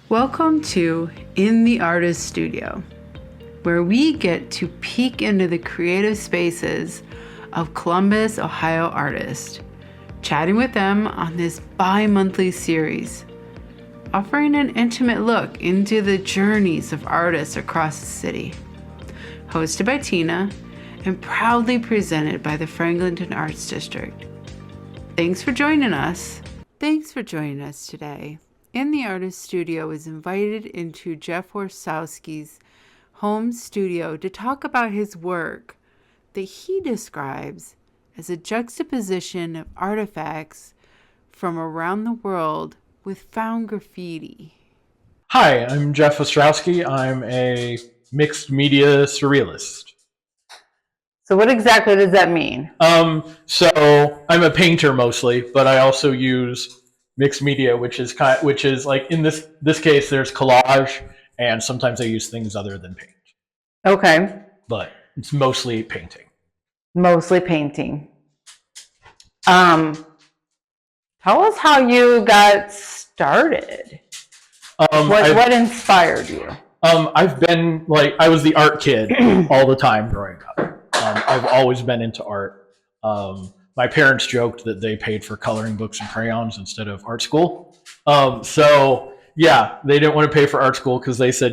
Welcome to In the Artist Studio, where we get to peek into the creative spaces of Columbus, Ohio artists, chatting with them on this bi-monthly series, offering an intimate look into the journeys of artists across the city. Hosted by Tina and proudly presented by the Franklinton Arts District. Thanks for joining us. Thanks for joining us today. In the Artist Studio is invited into Jeff Ostrowski's home studio to talk about his work that he describes as a juxtaposition of artifacts from around the world with found graffiti. Hi, I'm Jeff Ostrowski. I'm a mixed media surrealist. So what exactly does that mean? So I'm a painter mostly, but I also use mixed media, which is like in this case, there's collage, and sometimes I use things other than paint. Okay. But it's mostly painting. Mostly painting. Tell us how you got started. What inspired you? I've been I was the art kid all the time growing up. I've always been into art. My parents joked that they paid for coloring books and crayons instead of art school. So yeah, they didn't want to pay for art school because they said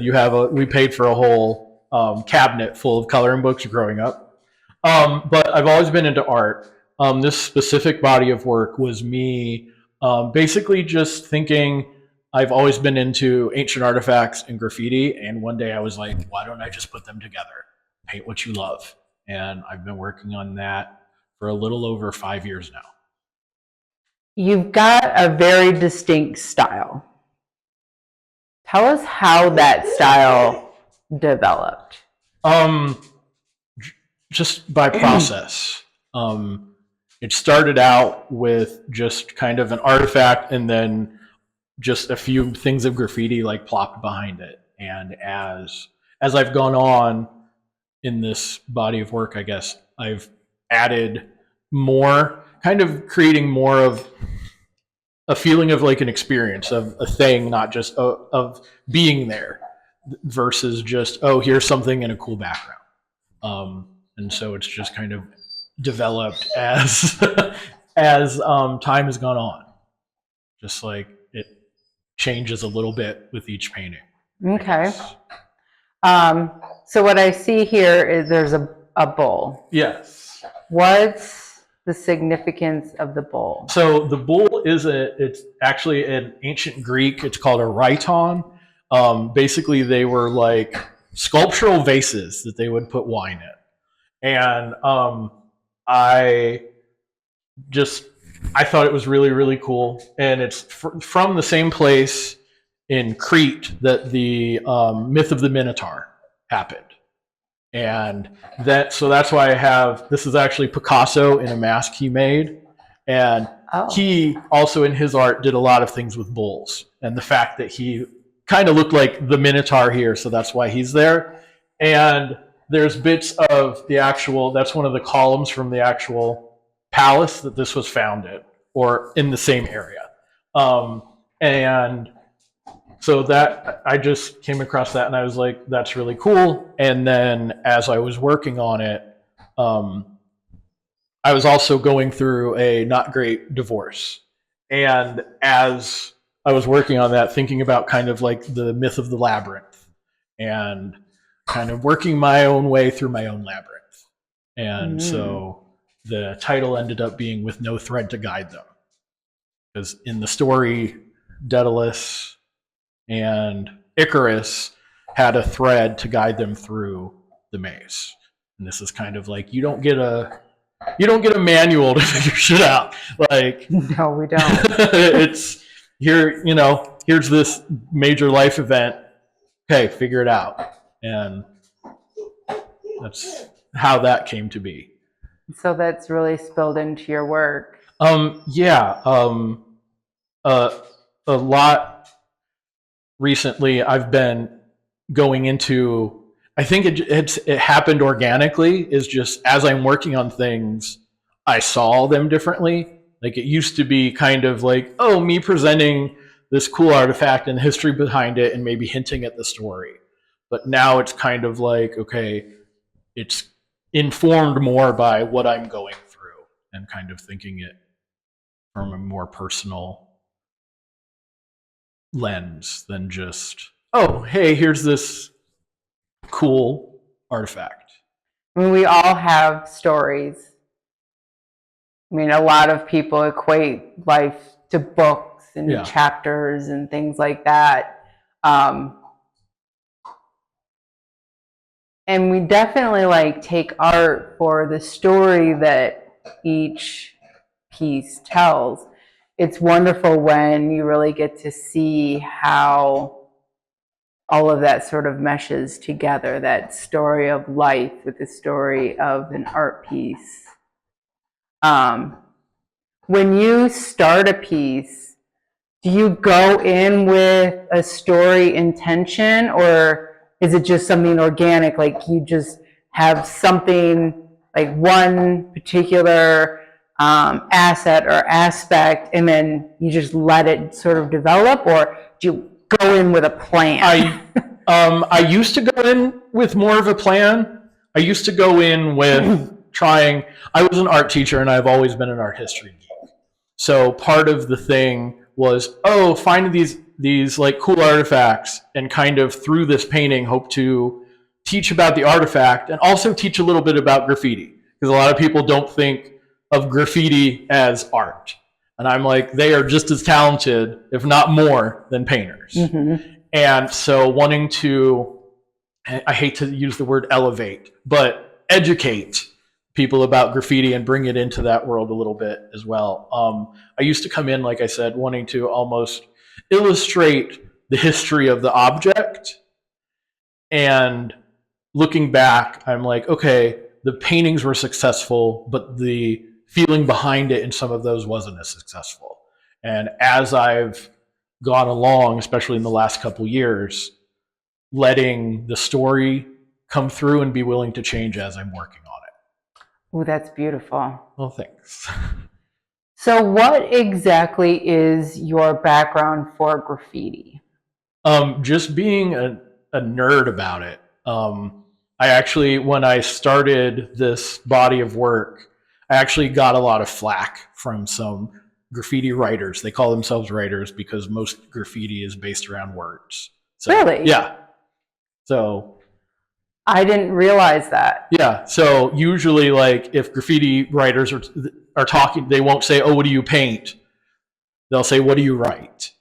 we paid for a whole cabinet full of coloring books growing up. But I've always been into art. This specific body of work was me basically just thinking I've always been into ancient artifacts and graffiti. And one day I was like, why don't I just put them together? Paint what you love. And I've been working on that for a little over 5 years now. You've got a very distinct style. Tell us how that style developed. Just by process. It started out with just kind of an artifact and then just a few things of graffiti like plopped behind it. And as I've gone on in this body of work, I guess I've added more, kind of creating more of a feeling of like an experience of a thing, not just of being there versus just, oh, here's something in a cool background. And so it's just kind of developed as as time has gone on. Just like it changes a little bit with each painting. Okay. So what I see here is there's a bowl. Yes. What's the significance of the bowl? So the bowl it's actually an ancient Greek. It's called a rhyton. Basically, they were like sculptural vases that they would put wine in. And I thought it was really, really cool. And it's from the same place in Crete that the myth of the Minotaur happened. And so that's why I have, this is actually Picasso in a mask he made. And he also in his art did a lot of things with bulls. And the fact that he kind of looked like the Minotaur here, so that's why he's there. And there's bits of the actual, that's one of the columns from the actual palace that this was found in, or in the same area. And so that, I just came across that and I was like, that's really cool. And then as I was working on it, I was also going through a not great divorce. And as I was working on that, thinking about kind of like the myth of the labyrinth and kind of working my own way through my own labyrinth. And so the title ended up being With No Thread to Guide Them. Because in the story, Daedalus and Icarus had a thread to guide them through the maze. And this is kind of like, you don't get a manual to figure shit out. Like, no, we don't. It's here, here's this major life event. Okay, figure it out. And that's how that came to be. So that's really spilled into your work. Yeah. A lot recently I've been going into, I think it happened organically, is just as I'm working on things, I saw them differently. Like it used to be kind of like, oh, me presenting this cool artifact and the history behind it and maybe hinting at the story. But now it's kind of like, okay, it's informed more by what I'm going through and kind of thinking it from a more personal lens than just, oh, hey, here's this cool artifact. I mean, we all have stories. I mean, a lot of people equate life to books and chapters and things like that. And we definitely like take art for the story that each piece tells. It's wonderful when you really get to see how all of that sort of meshes together, that story of life with the story of an art piece. When you start a piece, do you go in with a story intention, or is it just something organic, like you just have something, like one particular asset or aspect, and then you just let it sort of develop, or do you go in with a plan? I used to go in with more of a plan. I used to go in with trying. I was an art teacher, and I've always been an art history geek. So part of the thing was, find these like cool artifacts, and kind of through this painting hope to teach about the artifact and also teach a little bit about graffiti, because a lot of people don't think of graffiti as art. And I'm like, they are just as talented, if not more, than painters. Mm-hmm. And so wanting to, I hate to use the word elevate, but educate people about graffiti and bring it into that world a little bit as well. I used to come in, like I said, wanting to almost illustrate the history of the object. And looking back, I'm like, okay, the paintings were successful, but the feeling behind it in some of those wasn't as successful. And as I've gone along, especially in the last couple years, letting the story come through and be willing to change as I'm working on it. Oh, that's beautiful. Well, thanks. So what exactly is your background for graffiti? Just being a nerd about it. I actually, when I started this body of work, I actually got a lot of flack from some graffiti writers. They call themselves writers because most graffiti is based around words. So, really? Yeah. So I didn't realize that. Yeah. So usually, like, if graffiti writers are talking, they won't say, "Oh, what do you paint?" They'll say, "What do you write?"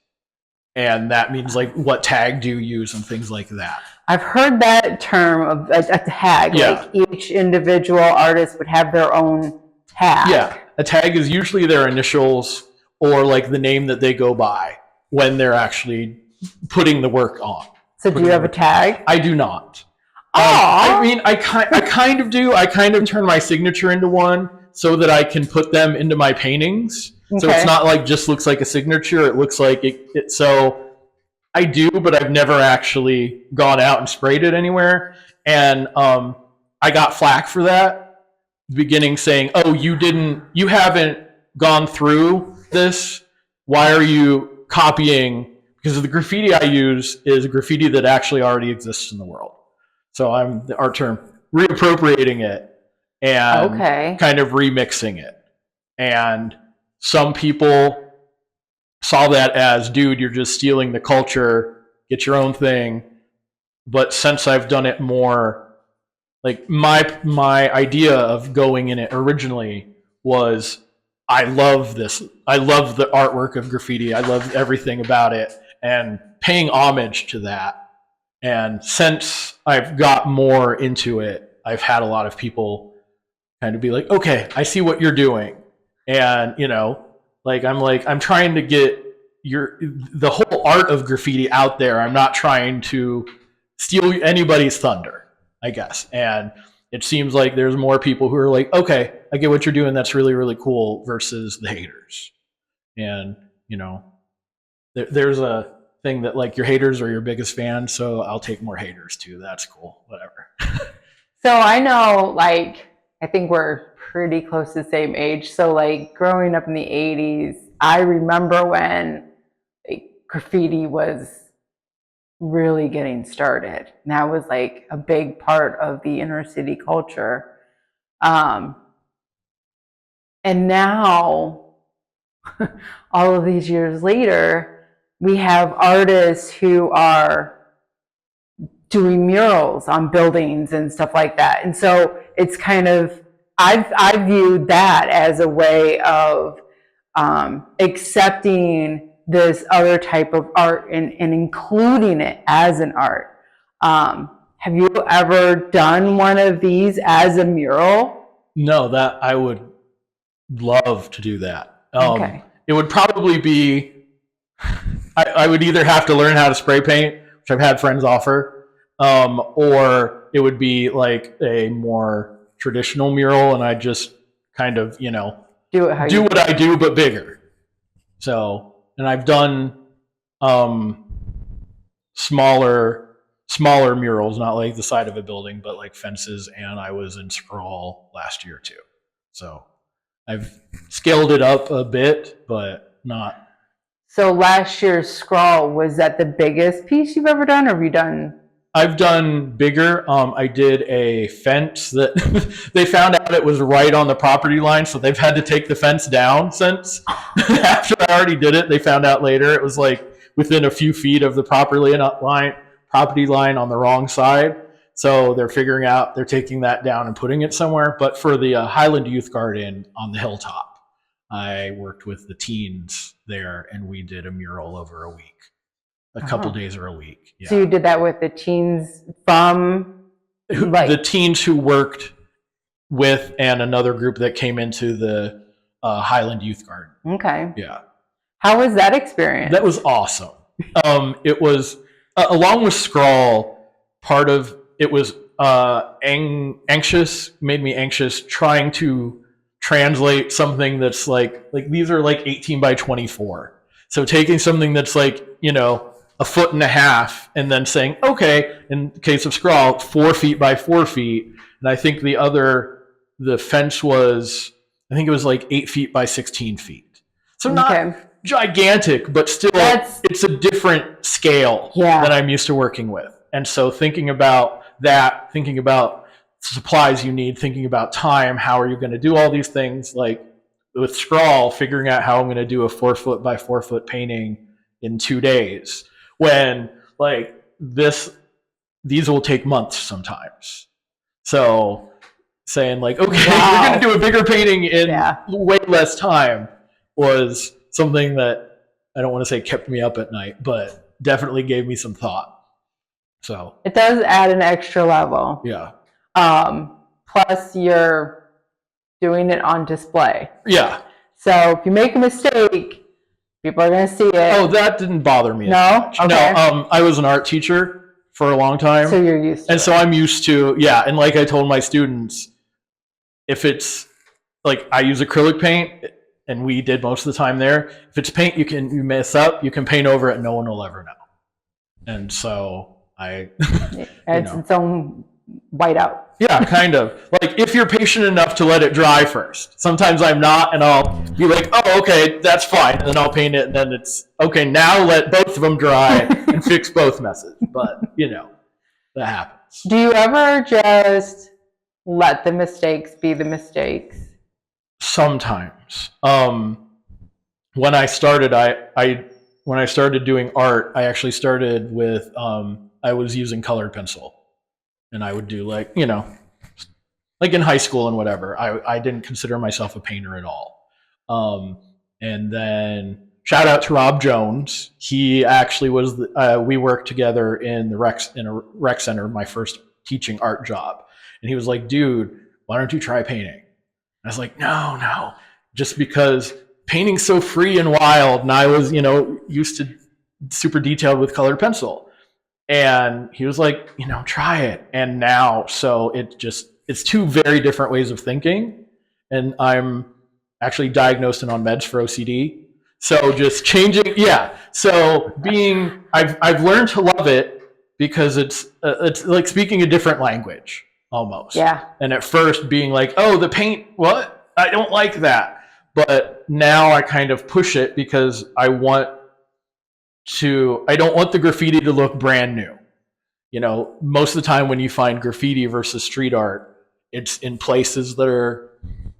And that means like, what tag do you use and things like that. I've heard that term of a tag. Yeah. Like each individual artist would have their own tag. Yeah. A tag is usually their initials or like the name that they go by when they're actually putting the work on. So do you have a tag? I do not. I mean, I kind of do. I kind of turn my signature into one so that I can put them into my paintings. Okay. So it's not like just looks like a signature. It looks like it. So I do, but I've never actually gone out and sprayed it anywhere. And I got flack for that, beginning saying, "Oh, you haven't gone through this. Why are you copying?" Because the graffiti I use is graffiti that actually already exists in the world. So I'm the art term reappropriating it and kind of remixing it. And some people saw that as, dude, you're just stealing the culture, get your own thing. But since I've done it more, like my idea of going in it originally was, I love this. I love the artwork of graffiti. I love everything about it, and paying homage to that. And since I've got more into it, I've had a lot of people kind of be like, okay, I see what you're doing. And, I'm trying to get the whole art of graffiti out there. I'm not trying to steal anybody's thunder, I guess. And it seems like there's more people who are like, okay, I get what you're doing. That's really, really cool, versus the haters. And, there's a thing that like your haters are your biggest fan, so I'll take more haters too. That's cool. Whatever. So I know, I think we're pretty close to the same age. So growing up in the 80s, I remember when graffiti was really getting started. And that was like a big part of the inner city culture. And now, all of these years later, we have artists who are doing murals on buildings and stuff like that. And so it's kind of, I viewed that as a way of accepting this other type of art and including it as an art. Have you ever done one of these as a mural? No, that I would love to do that. Okay. It would probably be, I would either have to learn how to spray paint, which I've had friends offer, or it would be like a more traditional mural, and I just kind of, Do it how do you what I do, but bigger. So, and I've done smaller murals, not like the side of a building, but like fences, and I was in Scrawl last year too. So I've scaled it up a bit, but not. So last year's Scrawl, was that the biggest piece you've ever done, or have you done? I've done bigger. I did a fence that they found out it was right on the property line, so they've had to take the fence down since. After I already did it, they found out later it was like within a few feet of the property line on the wrong side. So they're figuring out, they're taking that down and putting it somewhere. But for the Highland Youth Garden on the hilltop, I worked with the teens there, and we did a mural over a week. A couple days or a week. Yeah. So you did that with the teens from the teens who worked with, and another group that came into the Highland Youth Garden. Okay. Yeah. How was that experience? That was awesome. It was along with Scrawl. Part of it was anxious, made me anxious trying to translate something that's like these are like 18 by 24. So taking something that's like, a foot and a half, and then saying, okay, in the case of Scrawl, 4 feet by 4 feet. And I think the fence was, I think it was like 8 feet by 16 feet. So not gigantic, but still it's a different scale than I'm used to working with. And so thinking about that, thinking about supplies you need, thinking about time, how are you going to do all these things? Like with Scrawl, figuring out how I'm going to do a 4 foot by 4 foot painting in 2 days. When like these will take months sometimes. So saying like, okay, you're going to do a bigger painting in way less time was something that I don't want to say kept me up at night, but definitely gave me some thought. So it does add an extra level. Yeah. Plus you're doing it on display. Yeah. So if you make a mistake, people are going to see it. Oh, that didn't bother me. No? Okay. No, I was an art teacher for a long time. So you're used to it. And so I'm used to, and like I told my students, if it's, like I use acrylic paint, and we did most of the time there, if it's paint you mess up, you can paint over it and no one will ever know. And so it's its own whiteout. Yeah, kind of. Like if you're patient enough to let it dry first. Sometimes I'm not, and I'll be like, oh, okay, that's fine. And then I'll paint it, and then it's, okay, now let both of them dry and fix both messes. But, that happens. Do you ever just let the mistakes be the mistakes? Sometimes. When I started, when I started doing art, I actually started with, I was using colored pencil. And I would do like in high school and whatever. I didn't consider myself a painter at all. And then shout out to Rob Jones. He actually was, we worked together in a rec center, my first teaching art job. And he was like, dude, why don't you try painting? And I was like, no, just because painting's so free and wild. And I was, used to super detailed with colored pencil. And he was like, try it. And now, so it's two very different ways of thinking. And I'm actually diagnosed and on meds for OCD. So just changing, So I've learned to love it because it's like speaking a different language almost. Yeah. And at first being like, oh, the paint, what? I don't like that. But now I kind of push it because I want I don't want the graffiti to look brand new. You know, most of the time when you find graffiti versus street art, it's in places that are,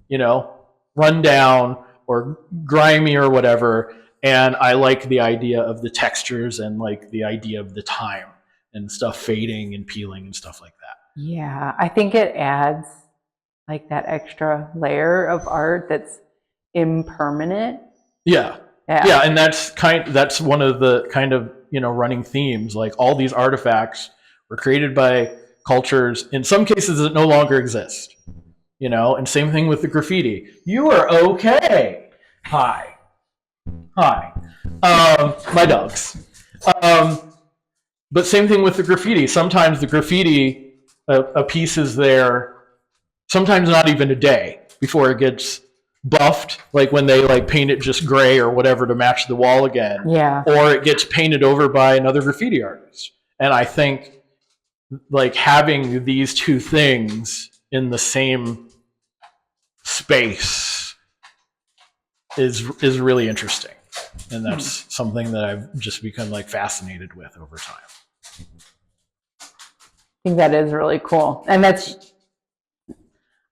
you know, run down or grimy or whatever. And I like the idea of the textures and like the idea of the time and stuff fading and peeling and stuff like that. Yeah, I think it adds like that extra layer of art that's impermanent. Yeah. And that's one of the kind of, you know, running themes. Like all these artifacts were created by cultures, in some cases that no longer exist. You know, and same thing with the graffiti. You are okay. Hi. My dogs. But same thing with the graffiti. Sometimes the graffiti, a piece is there, sometimes not even a day before it gets buffed, like when they like paint it just gray or whatever to match the wall again. Yeah. Or it gets painted over by another graffiti artist. And I think like having these two things in the same space is really interesting. And that's something that I've just become like fascinated with over time. I think that is really cool. And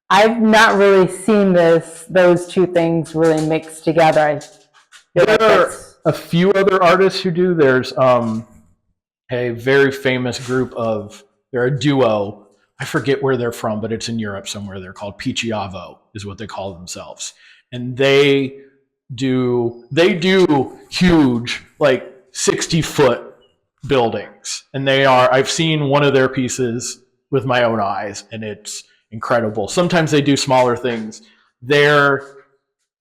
I've not really seen those two things really mixed together. There are a few other artists who do. There's a very famous group they're a duo. I forget where they're from, but it's in Europe somewhere. They're called Picciavo, is what they call themselves. And they do huge, like 60-foot buildings. And I've seen one of their pieces with my own eyes, and it's incredible. Sometimes they do smaller things. The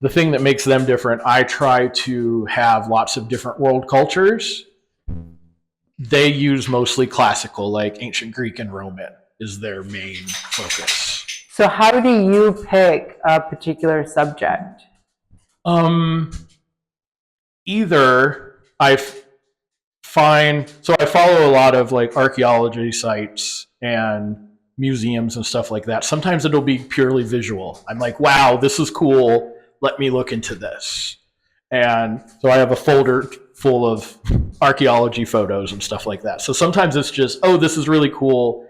thing that makes them different, I try to have lots of different world cultures. They use mostly classical, like ancient Greek and Roman is their main focus. So how do you pick a particular subject? Either I follow a lot of like archaeology sites and museums and stuff like that. Sometimes it'll be purely visual. I'm like, wow, this is cool. Let me look into this. And so I have a folder full of archaeology photos and stuff like that. So sometimes it's just, oh, this is really cool.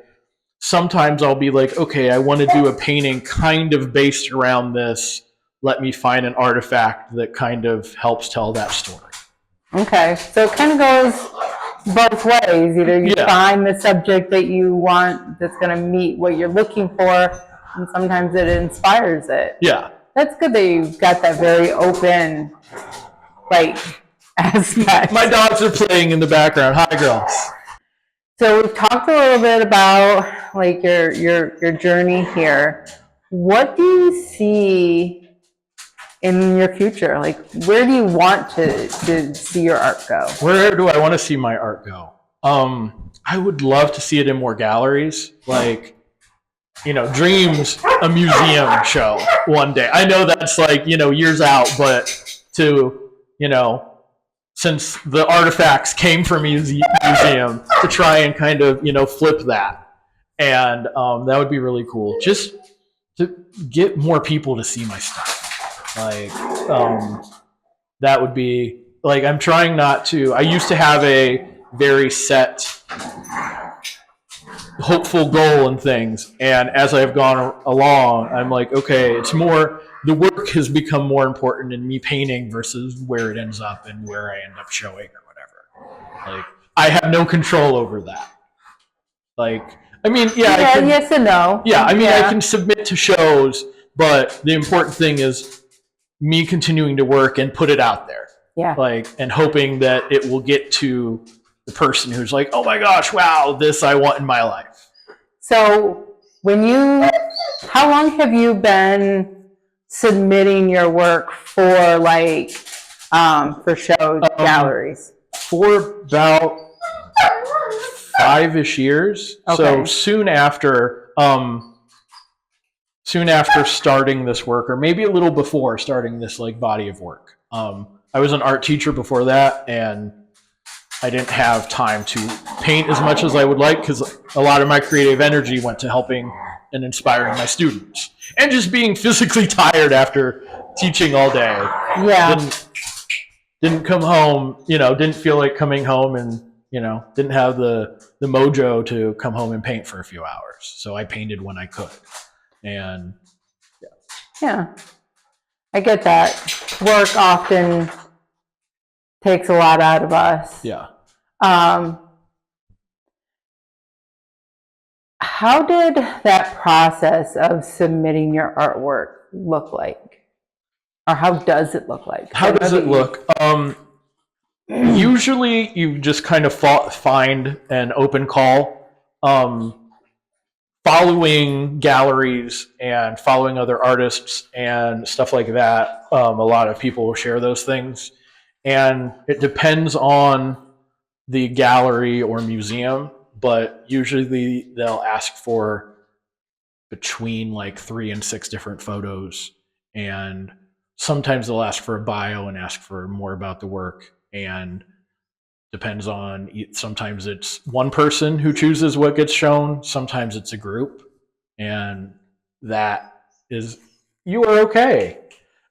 Sometimes I'll be like, okay, I want to do a painting kind of based around this. Let me find an artifact that kind of helps tell that story. Okay, so it kind of goes both ways. Either you find the subject that you want that's going to meet what you're looking for, and sometimes it inspires it. Yeah. That's good that you've got that very open, like, aspect. My dogs are playing in the background. Hi, girls. So we've talked a little bit about like your journey here. What do you see in your future? Like, where do you want to see your art go? Where do I want to see my art go? I would love to see it in more galleries. Like, you know, dreams a museum show one day. I know that's like, you know, years out, but to, you know, since the artifacts came from a museum, to try and kind of, you know, flip that. And that would be really cool. Just to get more people to see my stuff. Like, that would be, like, I'm trying not to, I used to have a very set, hopeful goal and things. And as I've gone along, I'm like, okay, it's more, the work has become more important in me painting versus where it ends up and where I end up showing or whatever. Like, I have no control over that. Like, I mean, yes and no. Yeah, I mean, I can submit to shows, but the important thing is me continuing to work and put it out there. Yeah. Like, and hoping that it will get to the person who's like, oh my gosh, wow, this I want in my life. So how long have you been submitting your work for like, for shows, galleries? For about 5-ish years. Okay. So soon after starting this work, or maybe a little before starting this like body of work. I was an art teacher before that, and I didn't have time to paint as much as I would like because a lot of my creative energy went to helping and inspiring my students, and just being physically tired after teaching all day. Yeah. didn't come home, didn't feel like coming home, and didn't have the mojo to come home and paint for a few hours. So I painted when I could. And yeah, I get that. Work often takes a lot out of us. yeah. How did that process of submitting your artwork look like? Or how does it look like? How does it look? Usually you just kind of find an open call, following galleries and following other artists and stuff like that. A lot of people will share those things, and it depends on the gallery or museum, but usually they'll ask for between like 3 and 6 different photos, and sometimes they'll ask for a bio and ask for more about the work. And depends on, sometimes it's one person who chooses what gets shown, sometimes it's a group, and that is, you are okay.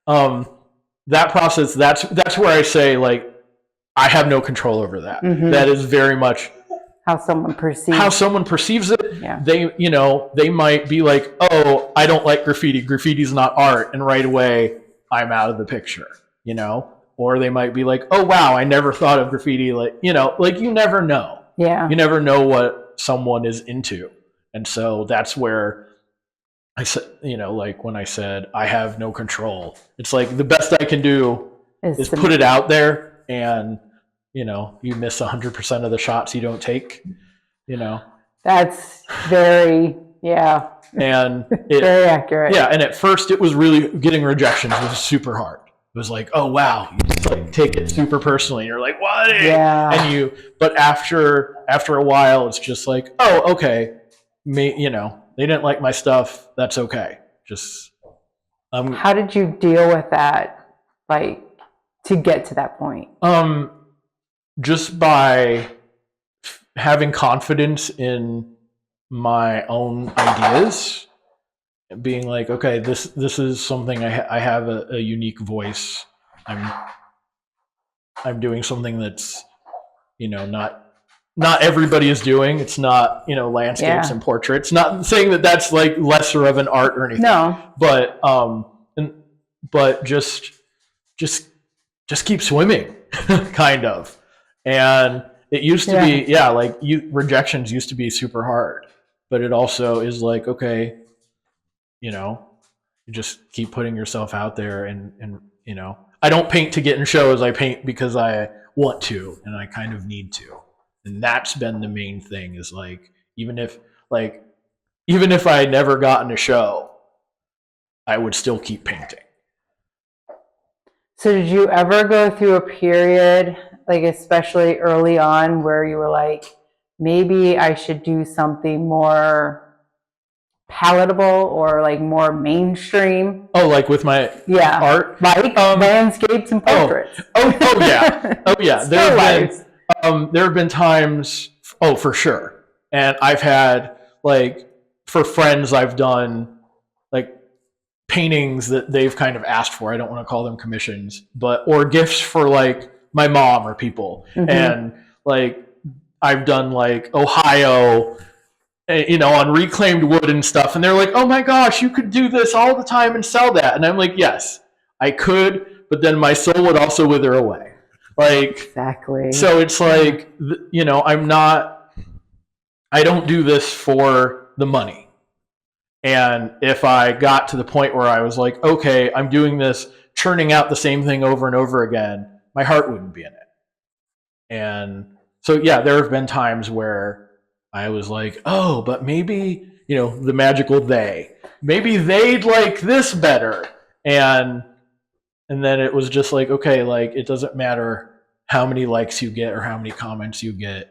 That process, that's where I say, like, I have no control over that. That is very much how someone perceives it. Yeah. They might be like, oh, I don't like graffiti. Graffiti's not art. And right away, I'm out of the picture, Or they might be like, oh, wow, I never thought of graffiti. Like, you never know. Yeah. You never know what someone is into. And so that's where I said, like when I said, I have no control, it's like the best I can do is put it out there, and, you miss 100% of the shots you don't take, That's very, yeah. And very accurate. Yeah. And at first it was really, getting rejections was super hard. It was like, oh, wow, you just like take it super personally. You're like, what? Yeah. But after a while, it's just like, oh, okay, they didn't like my stuff. That's okay. Just, how did you deal with that? Like, to get to that point? Just by having confidence in my own ideas, being like, okay, this is something I have a unique voice. I'm doing something that's, not everybody is doing. It's not, landscapes and portraits. Not saying that that's like lesser of an art or anything. No. But but just keep swimming, kind of. And it used to be, like rejections used to be super hard, but it also is like, okay, you just keep putting yourself out there, and I don't paint to get in shows. I paint because I want to, and I kind of need to. And that's been the main thing, is like, even if I never got in a show, I would still keep painting. So did you ever go through a period, like especially early on, where you were like, maybe I should do something more palatable or like more mainstream? Oh, like with my art? Like landscapes and portraits. Oh yeah. Oh yeah. There have been times, for sure. And I've had, like, for friends, I've done like paintings that they've kind of asked for. I don't want to call them commissions, or gifts for like my mom or people. And like, I've done like Ohio, on reclaimed wood and stuff. And they're like, oh my gosh, you could do this all the time and sell that. And I'm like, yes, I could, but then my soul would also wither away. Like, exactly. So it's like, I don't do this for the money. And if I got to the point where I was like, okay, I'm doing this, churning out the same thing over and over again, my heart wouldn't be in it. And so, yeah, there have been times where I was like, oh, but maybe, the magical maybe they'd like this better. And then it was just like, okay, like, it doesn't matter how many likes you get or how many comments you get.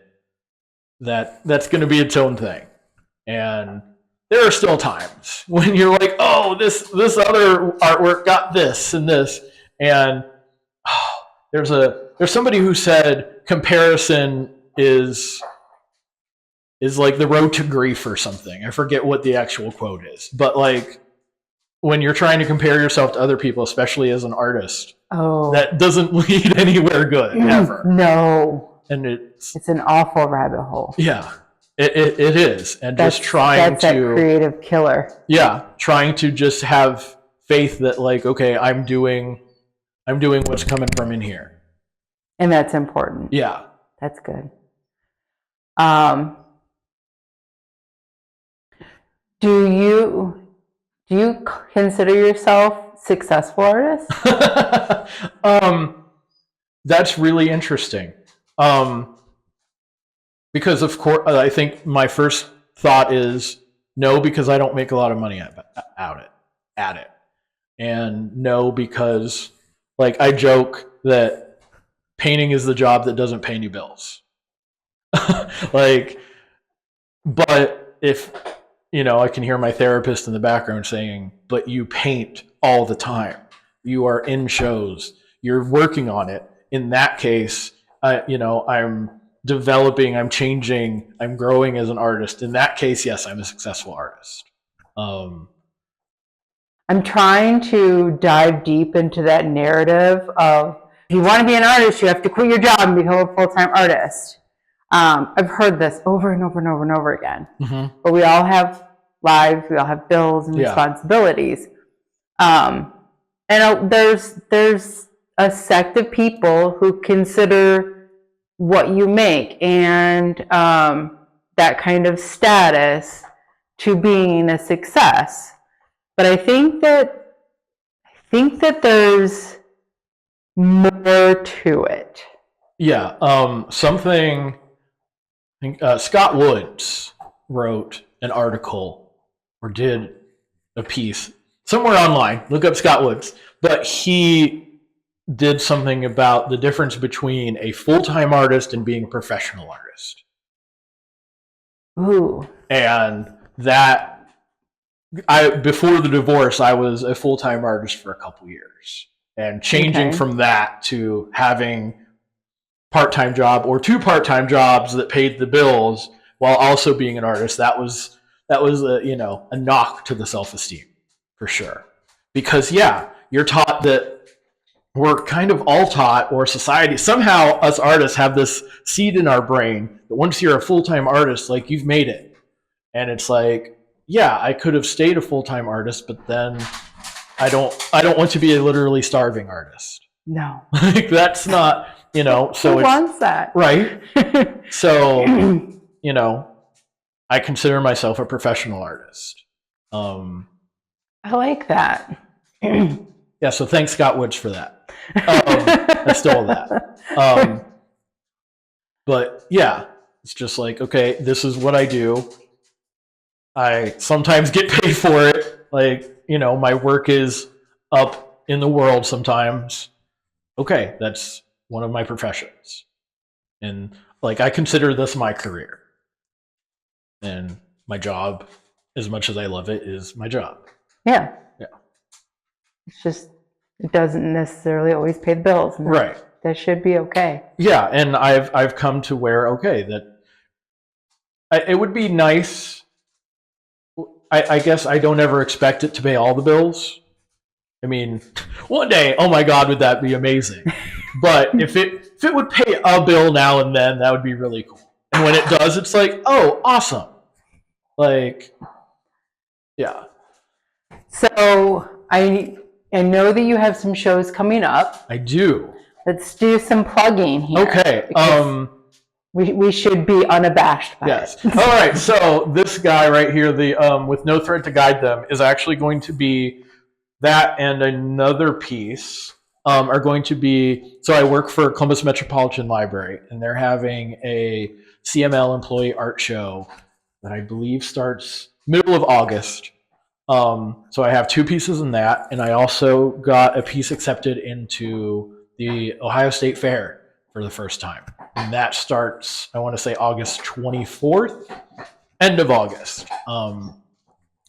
That's going to be its own thing. And there are still times when you're like, oh, this other artwork got this and this. And there's somebody who said comparison is like the road to grief or something. I forget what the actual quote is, but like, when you're trying to compare yourself to other people, especially as an artist, Oh, that doesn't lead anywhere good ever. No. And it's an awful rabbit hole. Yeah, it is. And just That's that creative killer. Yeah, trying to just have faith that, like, okay, I'm doing what's coming from in here. And that's important. Yeah. That's good. Do you consider yourself successful artist? That's really interesting. Because of course, I think my first thought is no, because I don't make a lot of money at it. And no, because, like, I joke that painting is the job that doesn't pay any bills. Like, but if, I can hear my therapist in the background saying, but you paint all the time. You are in shows. You're working on it. In that case, I'm developing, I'm changing, I'm growing as an artist. In that case, yes, I'm a successful artist. I'm trying to dive deep into that narrative of, if you want to be an artist, you have to quit your job and become a full-time artist. I've heard this over and over and over and over again. Mm-hmm. But we all have lives, we all have bills and responsibilities. And there's a sect of people who consider what you make and that kind of status to being a success. But I think that there's more to it. Yeah, something. I think Scott Woods wrote an article or did a piece somewhere online. Look up Scott Woods, but he did something about the difference between a full-time artist and being a professional artist. Ooh. And that. Before the divorce, I was a full-time artist for a couple years, and changing from that to having part-time job or 2 part-time jobs that paid the bills while also being an artist, that was a knock to the self-esteem for sure. Because you're taught that, we're kind of all taught, or society, somehow us artists have this seed in our brain that once you're a full-time artist, like, you've made it. And it's like, I could have stayed a full-time artist, but then I don't want to be a literally starving artist. No. Like, that's not, so who wants that? Right. So, I consider myself a professional artist. I like that. Yeah, so thanks Scott Woods for that. I stole that. But it's just like, okay, this is what I do. I sometimes get paid for it. Like, my work is up in the world sometimes. Okay, that's one of my professions. And, like, I consider this my career. And my job, as much as I love it, is my job. Yeah. Yeah. It doesn't necessarily always pay the bills. Right. That should be okay. Yeah, and I've come to where, it would be nice. I guess I don't ever expect it to pay all the bills. I mean, one day, oh my God, would that be amazing? But if it would pay a bill now and then, that would be really cool. And when it does, it's like, oh, awesome. Like, yeah. So I know that you have some shows coming up. I do. Let's do some plugging here. Okay. We should be unabashed by yes. it. All right. So this guy right here, the with no thread to guide them, is actually going to be that, and another piece are going to be. So I work for Columbus Metropolitan Library, and they're having a CML employee art show that I believe starts middle of August. So I have 2 pieces in that, and I also got a piece accepted into the Ohio State Fair for the first time. And that starts, I want to say, August 24th, end of August.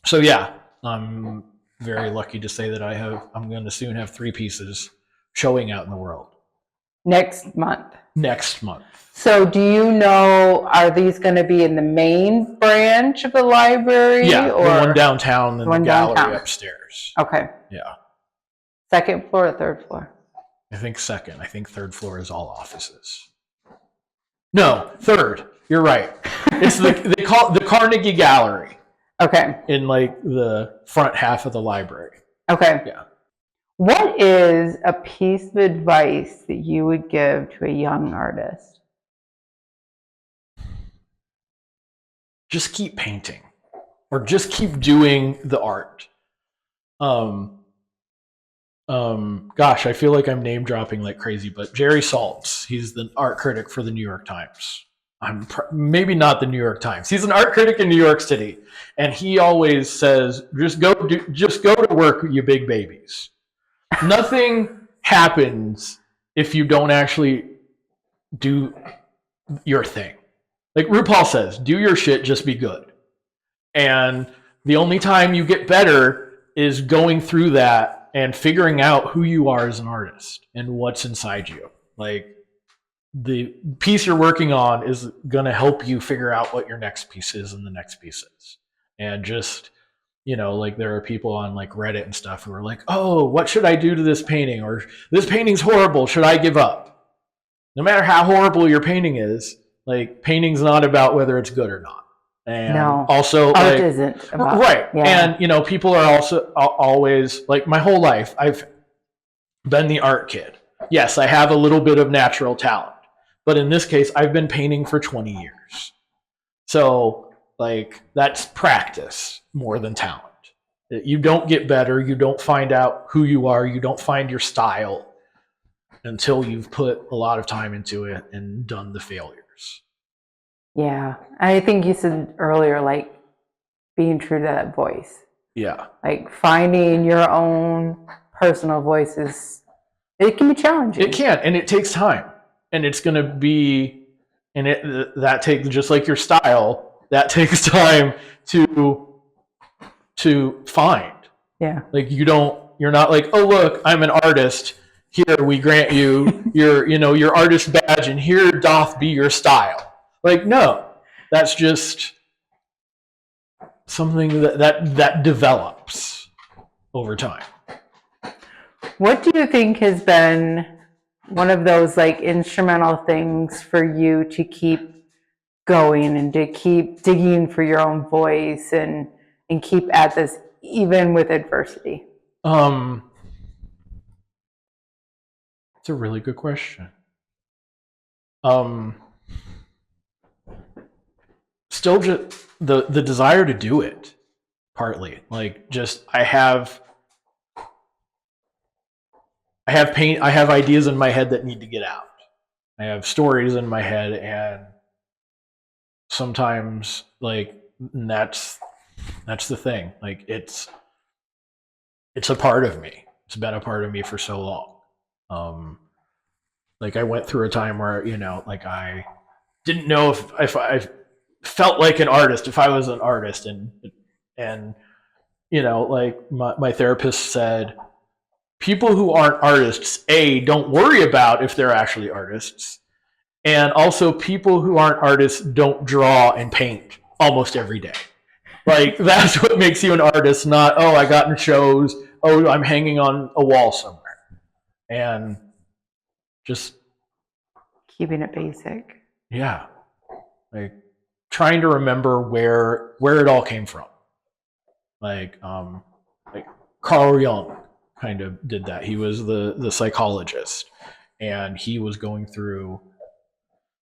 So I'm very lucky to say that I'm going to soon have 3 pieces showing out in the world. Next month. Next month. So do you know, are these going to be in the main branch of the library? Yeah, or the one downtown and the gallery downtown upstairs. Okay. Yeah. Second floor or third floor? I think second. I think third floor is all offices. No, third. You're right. It's they call it the Carnegie Gallery. Okay. In like the front half of the library. Okay. Yeah. What is a piece of advice that you would give to a young artist? Just keep painting, or just keep doing the art. Gosh, I feel like I'm name dropping like crazy, but Jerry Saltz, he's the art critic for the New York Times. Maybe not the New York Times. He's an art critic in New York City, and he always says, just go to work, you big babies. Nothing happens if you don't actually do your thing. Like RuPaul says, do your shit, just be good. And the only time you get better is going through that and figuring out who you are as an artist and what's inside you. Like the piece you're working on is going to help you figure out what your next piece is and the next piece is. And just, like there are people on like Reddit and stuff who are like, oh, what should I do to this painting? Or this painting's horrible. Should I give up? No matter how horrible your painting is, like painting's not about whether it's good or not. And also art isn't about, right. Yeah. And people are also always like, my whole life I've been the art kid. Yes, I have a little bit of natural talent, but in this case I've been painting for 20 years. So like that's practice more than talent. You don't get better, you don't find out who you are, you don't find your style until you've put a lot of time into it and done the failures. Yeah. I think you said earlier, like being true to that voice. Yeah. Like finding your own personal voices, it can be challenging. It can, and it takes time. And it's going to be, and that takes, just like your style, that takes time to find. Yeah. Like you're not like, oh, look, I'm an artist. Here, we grant you your artist badge, and here doth be your style. Like, no, that's just something that develops over time. What do you think has been one of those like instrumental things for you to keep going and to keep digging for your own voice and keep at this even with adversity? It's a really good question. Still just the desire to do it, partly. Like just I have ideas in my head that need to get out. I have stories in my head, and sometimes like that's the thing. Like it's a part of me. It's been a part of me for so long. Like I went through a time where, like I didn't know if I felt like an artist, if I was an artist, and like my therapist said, people who aren't artists, don't worry about if they're actually artists. And also people who aren't artists don't draw and paint almost every day. Like that's what makes you an artist, not, oh, I got in shows, oh, I'm hanging on a wall somewhere. And just keeping it basic. Yeah. Like trying to remember where it all came from. Like Carl Jung kind of did that. He was the psychologist, and he was going through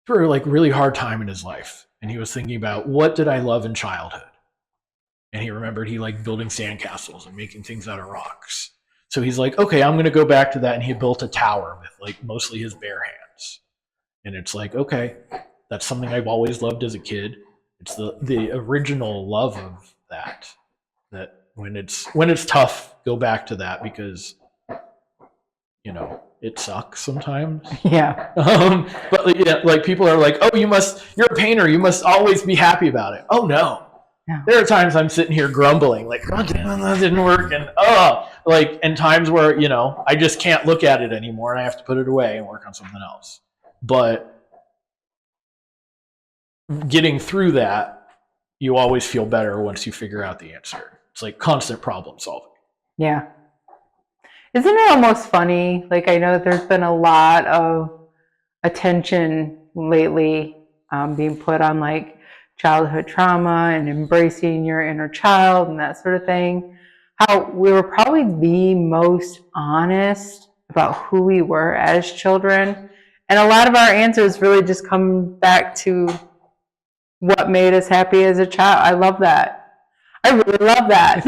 like really hard time in his life. And he was thinking about, what did I love in childhood? And he remembered he liked building sandcastles and making things out of rocks. So he's like, okay, I'm going to go back to that. And he built a tower with like mostly his bare hands. And it's like, okay, that's something I've always loved as a kid. It's the original love of that when it's tough, go back to that, because it sucks sometimes. Yeah. But yeah, like people are like, oh, you're a painter, you must always be happy about it. Oh no. There are times I'm sitting here grumbling, like, oh damn, that didn't work, and like in times where, you know, I just can't look at it anymore and I have to put it away and work on something else. But getting through that, you always feel better once you figure out the answer. It's like constant problem solving. Yeah. Isn't it almost funny? Like, I know that there's been a lot of attention lately being put on like childhood trauma and embracing your inner child and that sort of thing. How we were probably the most honest about who we were as children. And a lot of our answers really just come back to what made us happy as a child. I love that. I really love that.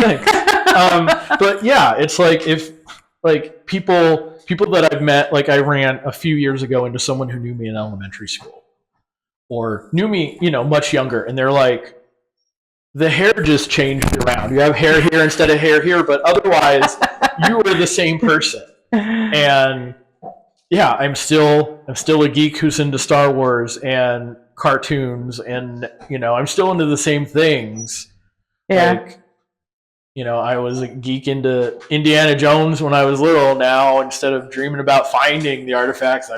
But yeah, it's like if like people that I've met, like I ran a few years ago into someone who knew me in elementary school or knew me, you know, much younger, and they're like, the hair just changed around. You have hair here instead of hair here, but otherwise you were the same person. And yeah, I'm still a geek who's into Star Wars and cartoons, and you know, I'm still into the same things. Yeah. Like, you know, I was a geek into Indiana Jones when I was little. Now, instead of dreaming about finding the artifacts,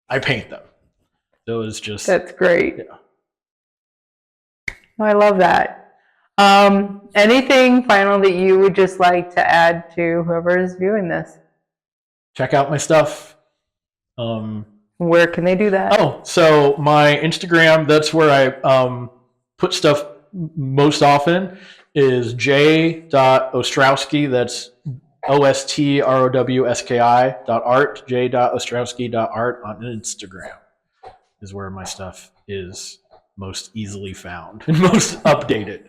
I paint them. So it was just... That's great. Yeah. I love that. Anything final that you would just like to add to whoever is viewing this? Check out my stuff. Where can they do that? Oh, so my Instagram, that's where I put stuff most often, is j.ostrowski. That's OSTROWSKI.art, j.ostrowski.art on Instagram is where my stuff is most easily found and most updated.